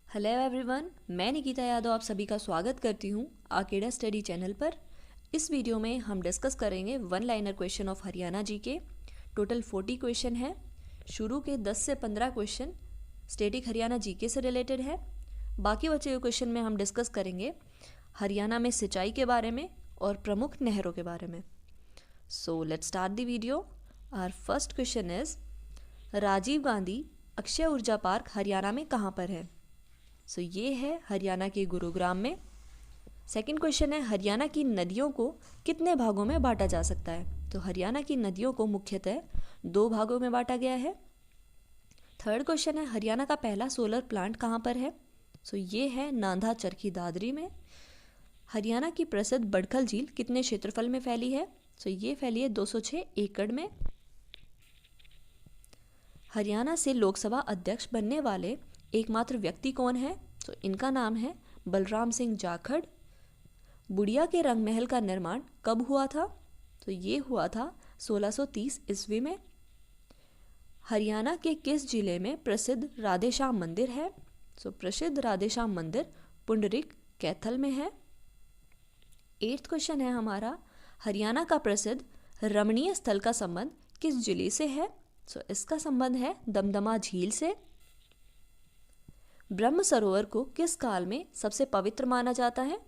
Hello everyone, मैं निकिता यादव आप सभी का स्वागत करती हूँ आकेडा स्टडी चैनल पर। इस वीडियो में हम डिस्कस करेंगे one liner question of Haryana G K. Total 40 question है। शुरू के 10 से 15 क्वेश्चन स्टेटिक हरियाणा जीके से रिलेटेड है। बाकी बचे हुए क्वेश्चन में हम डिस्कस करेंगे हरियाणा में सिंचाई के बारे में और प्रमुख नहरों के बारे में। So let's start the video. Our first question is Rajiv Gandhi Akshay Urja park Haryana में कहाँ पर है? सो ये है हरियाणा के गुरुग्राम में। सेकंड क्वेश्चन है हरियाणा की नदियों को कितने भागों में बांटा जा सकता है? तो हरियाणा की नदियों को मुख्यतः 2 भागों में बांटा गया है। थर्ड क्वेश्चन है हरियाणा का पहला सोलर प्लांट कहाँ पर है? सो ये है नांधा चरखी दादरी में। हरियाणा की प्रसिद्ध बड़खल झील कितने क्षेत्रफल में फैली है? सो ये फैली है 206 एकड़ में। हरियाणा से लोकसभा अध्यक्ष बनने वाले एकमात्र व्यक्ति कौन है? तो इनका नाम है बलराम सिंह जाखड़। बुढ़िया के रंग महल का निर्माण कब हुआ था? तो ये हुआ था 1630 ईस्वी में। हरियाणा के किस जिले में प्रसिद्ध राधेश्याम मंदिर है? सो प्रसिद्ध राधेश्याम मंदिर पुंडरिक कैथल में है। 8th क्वेश्चन है हमारा हरियाणा का प्रसिद्ध रमणीय स्थल का संबंध किस जिले से है? सो इसका संबंध है दमदमा झील से। ब्रह्म सरोवर को किस काल में सबसे पवित्र माना जाता है?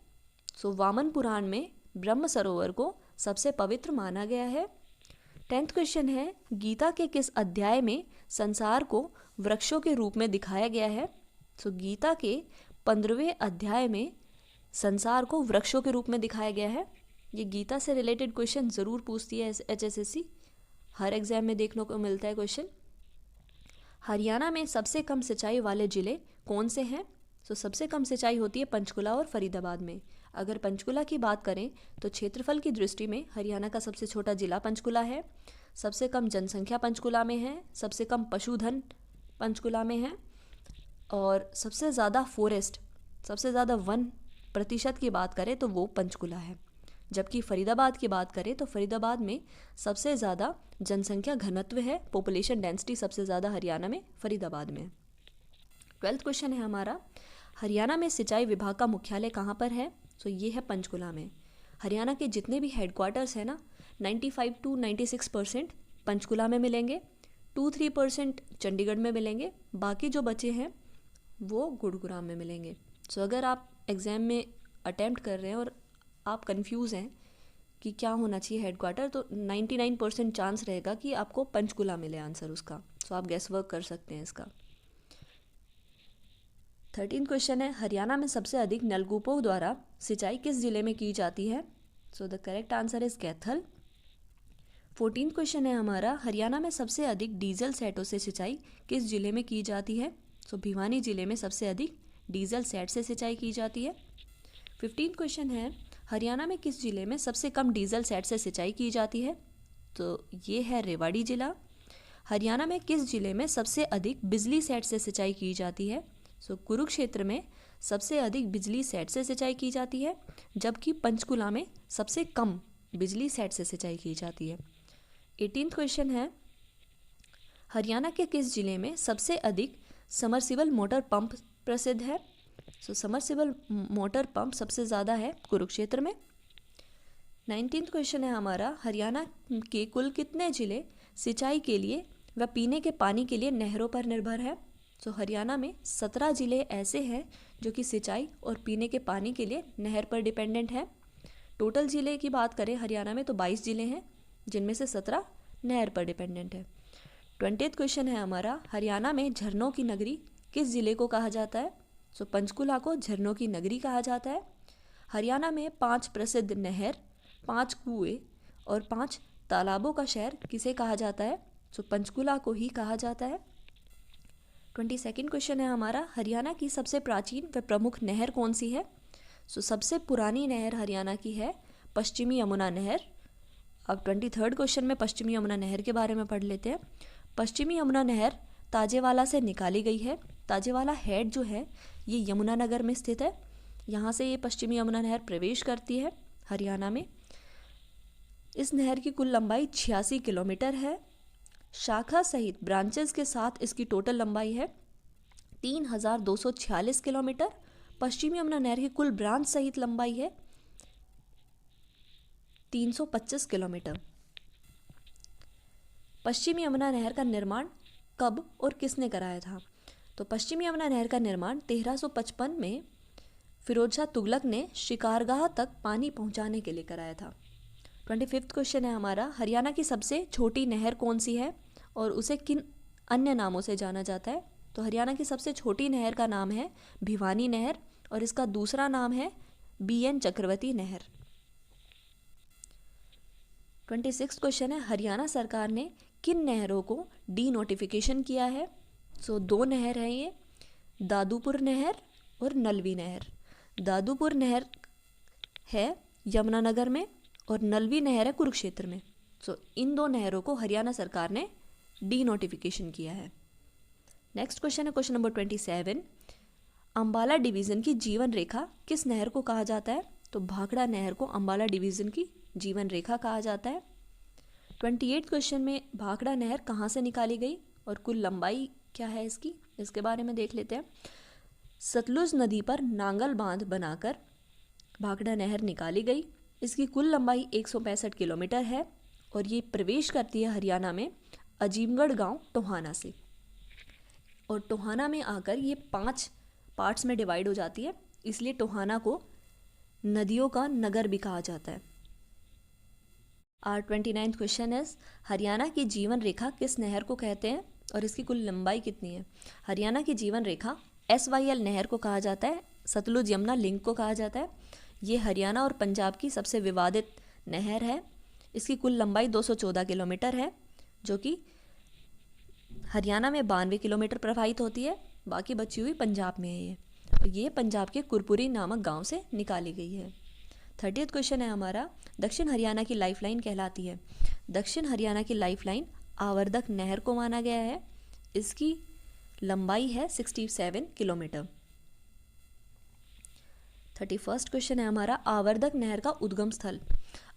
सो वामन पुराण में ब्रह्म सरोवर को सबसे पवित्र माना गया है। 10th क्वेश्चन है गीता के किस अध्याय में संसार को वृक्षों के रूप में दिखाया गया है? सो गीता के 15वें अध्याय में संसार को वृक्षों के रूप में दिखाया गया है। ये गीता से रिलेटेड क्वेश्चन ज़रूर पूछती है HSSC, हर एग्जाम में देखने को मिलता है क्वेश्चन। हरियाणा में सबसे कम सिंचाई वाले ज़िले कौन से हैं? तो सबसे कम सिंचाई होती है पंचकुला और फरीदाबाद में। अगर पंचकुला की बात करें तो क्षेत्रफल की दृष्टि में हरियाणा का सबसे छोटा जिला पंचकुला है। सबसे कम जनसंख्या पंचकुला में है। सबसे कम पशुधन पंचकुला में है। और सबसे ज़्यादा फॉरेस्ट, सबसे ज़्यादा वन प्रतिशत की बात करें तो वो पंचकुला है। जबकि फरीदाबाद की बात करें तो फरीदाबाद में सबसे ज़्यादा जनसंख्या घनत्व है, पॉपुलेशन डेंसिटी सबसे ज़्यादा हरियाणा में फरीदाबाद में। 12th क्वेश्चन है हमारा हरियाणा में सिंचाई विभाग का मुख्यालय कहाँ पर है? तो ये है पंचकुला में। हरियाणा के जितने भी हेडक्वार्टर्स हैं ना 95 to 96% पंचकुला में मिलेंगे, 2-3% चंडीगढ़ में मिलेंगे, बाकी जो बचे हैं वो गुरुग्राम में मिलेंगे। सो अगर आप एग्ज़ाम में अटैम्प्ट कर रहे हैं और आप कंफ्यूज हैं कि क्या होना चाहिए हेडक्वार्टर, तो 99% चांस रहेगा कि आपको पंचकुला मिले आंसर उसका। सो आप गैस वर्क कर सकते हैं इसका। 13th क्वेश्चन है हरियाणा में सबसे अधिक नलकूपों द्वारा सिंचाई किस जिले में की जाती है? So the correct answer is Kaithal. 14th question है हमारा हरियाणा में सबसे अधिक डीजल सेटों से सिंचाई किस जिले में की जाती है? सो भिवानी जिले में सबसे अधिक डीजल सेट से सिंचाई की जाती है। 15th क्वेश्चन है हरियाणा में किस जिले में सबसे कम डीजल सेट से सिंचाई की जाती है? तो ये है रेवाड़ी जिला। हरियाणा में किस जिले में सबसे अधिक बिजली सेट से सिंचाई की जाती है? सो कुरुक्षेत्र में सबसे अधिक बिजली सेट से सिंचाई की जाती है, जबकि पंचकुला में सबसे कम बिजली सेट से सिंचाई की जाती है। 18th क्वेश्चन है हरियाणा के किस जिले में सबसे अधिक समरसिबल मोटर पंप प्रसिद्ध है? सो समरसिबल मोटर पंप सबसे ज़्यादा है कुरुक्षेत्र में। 19th क्वेश्चन है हमारा हरियाणा के कुल कितने जिले सिंचाई के लिए व पीने के पानी के लिए नहरों पर निर्भर है? तो हरियाणा में 17 जिले ऐसे हैं जो कि सिंचाई और पीने के पानी के लिए नहर पर डिपेंडेंट है। टोटल जिले की बात करें हरियाणा में तो 22 जिले हैं, जिनमें से 17 नहर पर डिपेंडेंट है। 20th क्वेश्चन है हमारा हरियाणा में झरनों की नगरी किस जिले को कहा जाता है? सो पंचकुला को झरनों की नगरी कहा जाता है। हरियाणा में 5 प्रसिद्ध नहर, 5 कुएं और 5 तालाबों का शहर किसे कहा जाता है? सो पंचकुला को ही कहा जाता है। 22nd क्वेश्चन है हमारा हरियाणा की सबसे प्राचीन व प्रमुख नहर कौन सी है? सो सबसे पुरानी नहर हरियाणा की है पश्चिमी यमुना नहर। अब 23rd क्वेश्चन में पश्चिमी यमुना नहर के बारे में पढ़ लेते हैं। पश्चिमी यमुना नहर ताजेवाला से निकाली गई है। ताजेवाला हेड जो है ये यमुनानगर में स्थित है। यहाँ से ये पश्चिमी यमुना नहर प्रवेश करती है हरियाणा में। इस नहर की कुल लंबाई 86 किलोमीटर है। शाखा सहित ब्रांचेस के साथ इसकी टोटल लंबाई है 3,246 किलोमीटर। पश्चिमी यमुना नहर की कुल ब्रांच सहित लंबाई है 325 किलोमीटर। पश्चिमी यमुना नहर का निर्माण कब और किसने कराया था? तो पश्चिमी यमुना नहर का निर्माण 1355 में फिरोज शाह तुगलक ने शिकारगाह तक पानी पहुंचाने के लिए कराया था। 25वां क्वेश्चन है हमारा, हरियाणा की सबसे छोटी नहर कौन सी है और उसे किन अन्य नामों से जाना जाता है? तो हरियाणा की सबसे छोटी नहर का नाम है भिवानी नहर और इसका दूसरा नाम है BN चक्रवर्ती नहर। 26वां क्वेश्चन है, हरियाणा सरकार ने किन नहरों को डी नोटिफिकेशन किया है? सो 2 नहर हैं ये, दादूपुर नहर और नलवी नहर। दादूपुर नहर है यमुनानगर में और नलवी नहर है कुरुक्षेत्र में। सो इन 2 नहरों को हरियाणा सरकार ने डी नोटिफिकेशन किया है। नेक्स्ट क्वेश्चन है क्वेश्चन नंबर 27, अंबाला डिवीज़न की जीवन रेखा किस नहर को कहा जाता है? तो भाखड़ा नहर को अंबाला डिवीज़न की जीवन रेखा कहा जाता है। 28 क्वेश्चन में भाखड़ा नहर कहाँ से निकाली गई और कुल लंबाई क्या है इसकी, इसके बारे में देख लेते हैं। सतलुज नदी पर नांगल बांध बनाकर भाखड़ा नहर निकाली गई। इसकी कुल लंबाई 165 किलोमीटर है और ये प्रवेश करती है हरियाणा में अजीमगढ़ गांव टोहाना से, और टोहाना में आकर ये 5 पार्ट्स में डिवाइड हो जाती है, इसलिए टोहाना को नदियों का नगर भी कहा जाता है। आर 29 क्वेश्चन है, हरियाणा की जीवन रेखा किस नहर को कहते हैं और इसकी कुल लंबाई कितनी है? हरियाणा की जीवन रेखा SYL नहर को कहा जाता है, सतलुज यमुना लिंक को कहा जाता है। ये हरियाणा और पंजाब की सबसे विवादित नहर है। इसकी कुल लंबाई 214 किलोमीटर है, जो कि हरियाणा में 92 किलोमीटर प्रवाहित होती है, बाकी बची हुई पंजाब में है। ये पंजाब के कुरपुरी नामक गांव से निकाली गई है। 30वां क्वेश्चन है हमारा, दक्षिण हरियाणा की लाइफलाइन कहलाती है। दक्षिण हरियाणा की लाइफलाइन आवर्धक नहर को माना गया है। इसकी लंबाई है 67 किलोमीटर। 31वां क्वेश्चन है हमारा, आवर्धक नहर का उद्गम स्थल।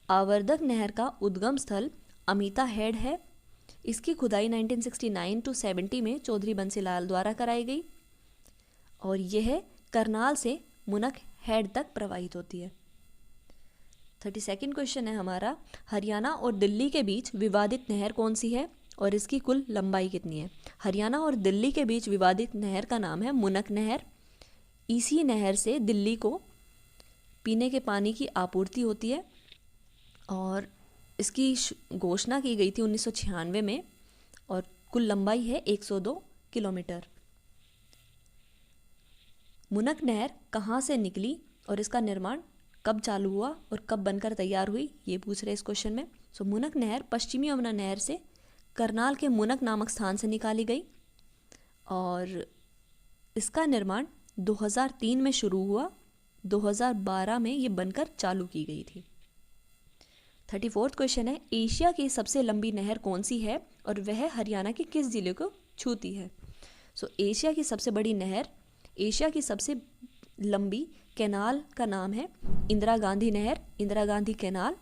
आवर्धक नहर का उद्गम स्थल अमिता हेड है। इसकी खुदाई 1969 to 70 में चौधरी बंसीलाल द्वारा कराई गई और यह करनाल से मुनक हेड तक प्रवाहित होती है। 32वां क्वेश्चन है हमारा, हरियाणा और दिल्ली के बीच विवादित नहर कौन सी है और इसकी कुल लंबाई कितनी है? हरियाणा और दिल्ली के बीच विवादित नहर का नाम है मुनक नहर। इसी नहर से दिल्ली को पीने के पानी की आपूर्ति होती है और इसकी घोषणा की गई थी 1996 में और कुल लंबाई है 102 किलोमीटर। मुनक नहर कहाँ से निकली और इसका निर्माण कब चालू हुआ और कब बनकर तैयार हुई, ये पूछ रहे इस क्वेश्चन में। सो मुनक नहर पश्चिमी यमुना नहर से करनाल के मुनक नामक स्थान से निकाली गई और इसका निर्माण 2003 में शुरू हुआ, 2012 में ये बनकर चालू की गई थी। 34वां क्वेश्चन है, एशिया की सबसे लंबी नहर कौन सी है और वह हरियाणा के किस जिले को छूती है? सो एशिया की सबसे बड़ी नहर, एशिया की सबसे लंबी कैनाल का नाम है इंदिरा गांधी नहर, इंदिरा गांधी कैनाल,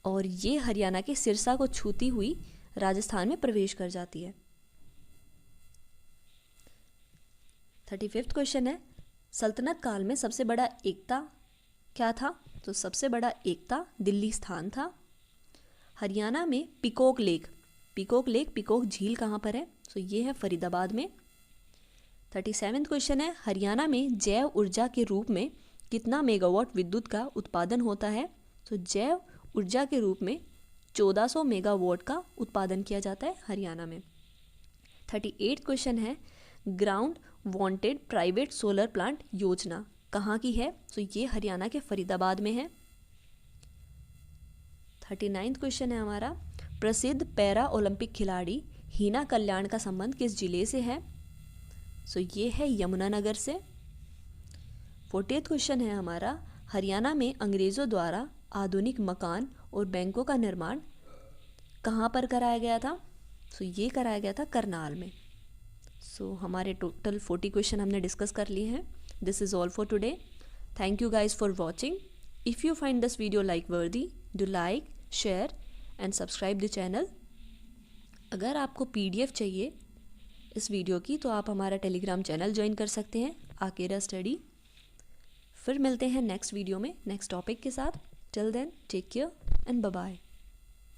और ये हरियाणा के सिरसा को छूती हुई राजस्थान में प्रवेश कर जाती है। 35वां क्वेश्चन है, सल्तनत काल में सबसे बड़ा एकता क्या था? तो सबसे बड़ा एकता दिल्ली स्थान था। हरियाणा में पीकॉक लेक, पीकॉक झील कहाँ पर है? तो ये है फरीदाबाद में। 37वां क्वेश्चन है, हरियाणा में जैव ऊर्जा के रूप में कितना मेगावाट विद्युत का उत्पादन होता है? तो जैव ऊर्जा के रूप में 1400 मेगावाट का उत्पादन किया जाता है हरियाणा में। 38वां क्वेश्चन है, ground wanted private solar plant योजना कहाँ की है? तो ये हरियाणा के फरीदाबाद में है। 39वां क्वेश्चन है हमारा, प्रसिद्ध पैरा ओलंपिक खिलाड़ी हीना कल्याण का संबंध किस जिले से है? सो ये है यमुनानगर से। 40वां क्वेश्चन है हमारा, हरियाणा में अंग्रेज़ों द्वारा आधुनिक मकान और बैंकों का निर्माण कहाँ पर कराया गया था? सो ये कराया गया था करनाल में। सो हमारे टोटल 40 क्वेश्चन हमने डिस्कस कर लिए हैं। This is all for today. Thank you guys for watching. If you find this video like worthy, do like, share and subscribe the channel. अगर आपको PDF चाहिए इस वीडियो की तो आप हमारा टेलीग्राम चैनल ज्वाइन कर सकते हैं आकेरा स्टडी। फिर मिलते हैं नेक्स्ट वीडियो में नेक्स्ट टॉपिक के साथ। Till then take care and bye bye.